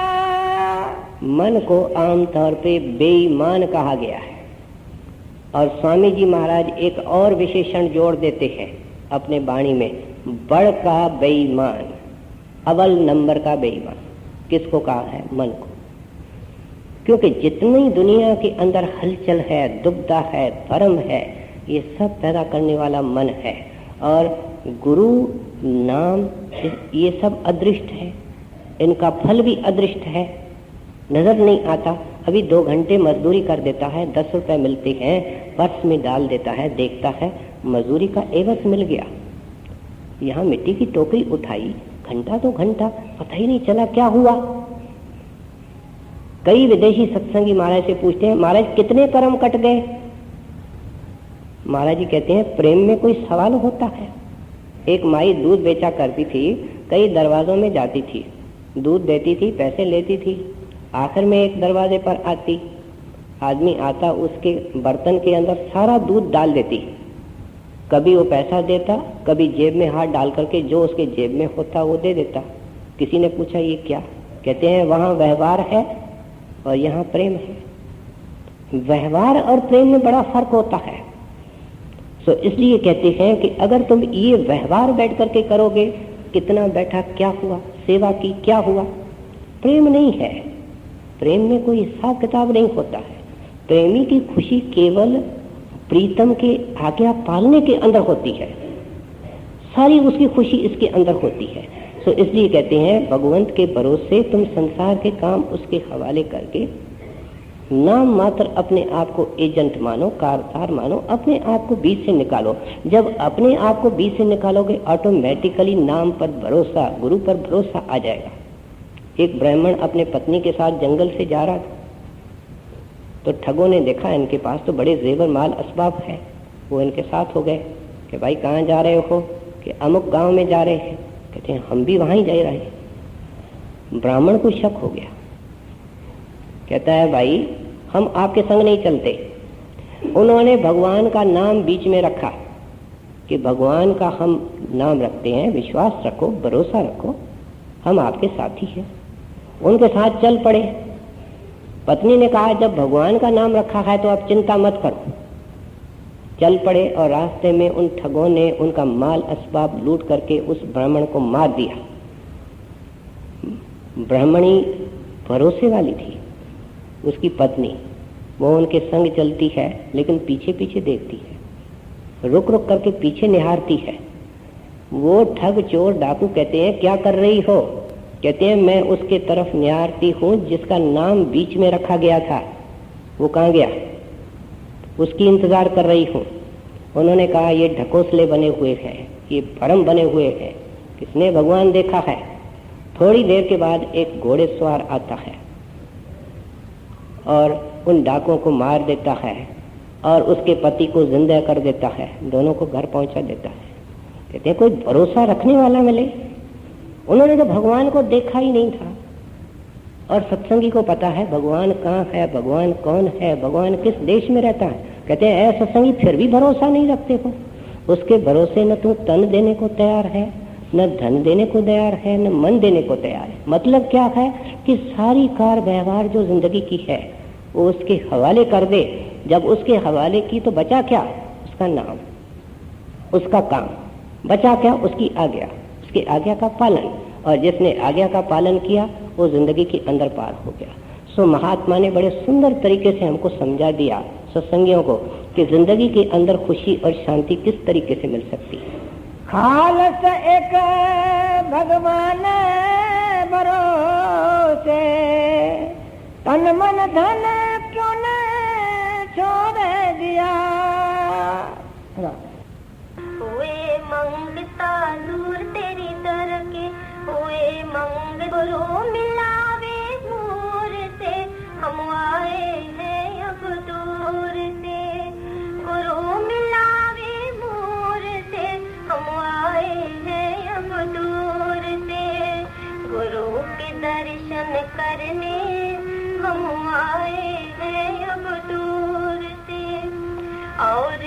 मन को आमतौर पे बेईमान कहा गया है, और स्वामी जी महाराज एक और विशेषण जोड़ देते हैं अपने वाणी में, बड़ का बेईमान, अव्वल नंबर का बेईमान। किसको कहा है? मन को। क्योंकि जितनी दुनिया के अंदर हलचल है, दुविधा है, भ्रम है, ये सब पैदा करने वाला मन है। और गुरु नाम ये सब अदृष्ट है, इनका फल भी अदृष्ट है, नजर नहीं आता। अभी 2 घंटे मजदूरी कर देता है, 10 रुपए मिलते हैं, पर्स में डाल देता है, देखता है मजदूरी का एवज मिल गया। यहाँ मिट्टी की टोकरी उठाई, घंटा 2 घंटा पता ही नहीं चला क्या हुआ। कई विदेशी सत्संगी महाराज से पूछते हैं, महाराज कितने कर्म कट गए? महाराज जी कहते हैं प्रेम में कोई सवाल होता है। एक माई दूध बेचा करती थी, कई दरवाजों में जाती थी, दूध देती थी, पैसे लेती थी। आखिर में एक दरवाजे पर आती, आदमी आता, उसके बर्तन के अंदर सारा दूध डाल देती। कभी वो पैसा देता, कभी जेब में हाथ डाल करके जो उसके जेब में होता वो दे देता। किसी ने पूछा ये क्या? कहते हैं वहां व्यवहार है, और यहाँ प्रेम है। व्यवहार और प्रेम में बड़ा फर्क होता है। तो इसलिए कहते हैं कि अगर तुम ये व्यवहार बैठ करके करोगे, कितना बैठा क्या हुआ, सेवा की क्या हुआ, प्रेम नहीं है। प्रेम में कोई हिसाब किताब नहीं होता है। प्रेमी की खुशी केवल प्रीतम के आज्ञा पालने के अंदर होती है, सारी उसकी खुशी इसके अंदर होती है। तो इसलिए कहते हैं भगवंत के भरोसे तुम संसार के काम उसके हवाले करके नाम मात्र अपने आप को एजेंट मानो, कारदार मानो, अपने आप को बीच से निकालो। जब अपने आप को बीच से निकालोगे ऑटोमेटिकली नाम पर भरोसा, गुरु पर भरोसा आ जाएगा। एक ब्राह्मण अपने पत्नी के साथ जंगल से जा रहा था, तो ठगों ने देखा इनके पास तो बड़े जेवर माल असबाब है। वो इनके साथ हो गए कि भाई कहाँ जा रहे हो, कि अमुक गांव में जा रहे हैं। कहते हैं हम भी वहां ही जा रहे हैं। ब्राह्मण को शक हो गया, कहता है भाई हम आपके संग नहीं चलते। उन्होंने भगवान का नाम बीच में रखा कि भगवान का हम नाम रखते हैं, विश्वास रखो, भरोसा रखो, हम आपके साथी हैं। उनके साथ चल पड़े। पत्नी ने कहा जब भगवान का नाम रखा है तो आप चिंता मत करो। चल पड़े और रास्ते में उन ठगों ने उनका माल असबाब लूट करके उस ब्राह्मण को मार दिया। ब्राह्मणी भरोसे वाली थी, उसकी पत्नी, वो उनके संग चलती है लेकिन पीछे पीछे देखती है, रुक रुक करके पीछे निहारती है। वो ठग चोर डाकू कहते हैं क्या कर रही हो? कहते हैं मैं उसके तरफ निहारती हूँ जिसका नाम बीच में रखा गया था, वो कहाँ गया, उसकी इंतजार कर रही हूँ। उन्होंने कहा ये ढकोसले बने हुए हैं, ये भरम बने हुए हैं, किसने भगवान देखा है। थोड़ी देर के बाद एक घोड़ेसवार आता है और उन डाकुओं को मार देता है और उसके पति को जिंदा कर देता है, दोनों को घर पहुंचा देता है। कहते हैं कोई भरोसा रखने वाला मिले। उन्होंने तो भगवान को देखा ही नहीं था, और सत्संगी को पता है भगवान कहाँ है, भगवान कौन है, भगवान किस देश में रहता है। कहते हैं ऐ सत्संगी फिर भी भरोसा नहीं रखते हो। उसके भरोसे न तू तन देने को तैयार है, न धन देने को तैयार है, न मन देने को तैयार है। मतलब क्या है कि सारी कार व्यवहार जो जिंदगी की है वो उसके हवाले कर दे। जब उसके हवाले की तो बचा क्या, उसका नाम, उसका काम, बचा क्या, उसकी आज्ञा, उसकी आज्ञा का पालन। और जिसने आज्ञा का पालन किया वो जिंदगी के अंदर पार हो गया। सो महात्मा ने बड़े सुंदर तरीके से हमको समझा दिया सत्संगियों को कि जिंदगी के अंदर खुशी और शांति किस तरीके से मिल सकती है। खालस एक भगवान भरोसे, तन मन धन क्यों न छोड़ दिया। हुए मंगता दूर तेरी दर के, हुए मंग गुरु मिलावे दूर से, हम आए हैं अब दूर से। गुरु मिलावे दूर से, हम आए हैं अब दूर से। गुरु के दर्शन करने हम आए हैं अब दूर से। और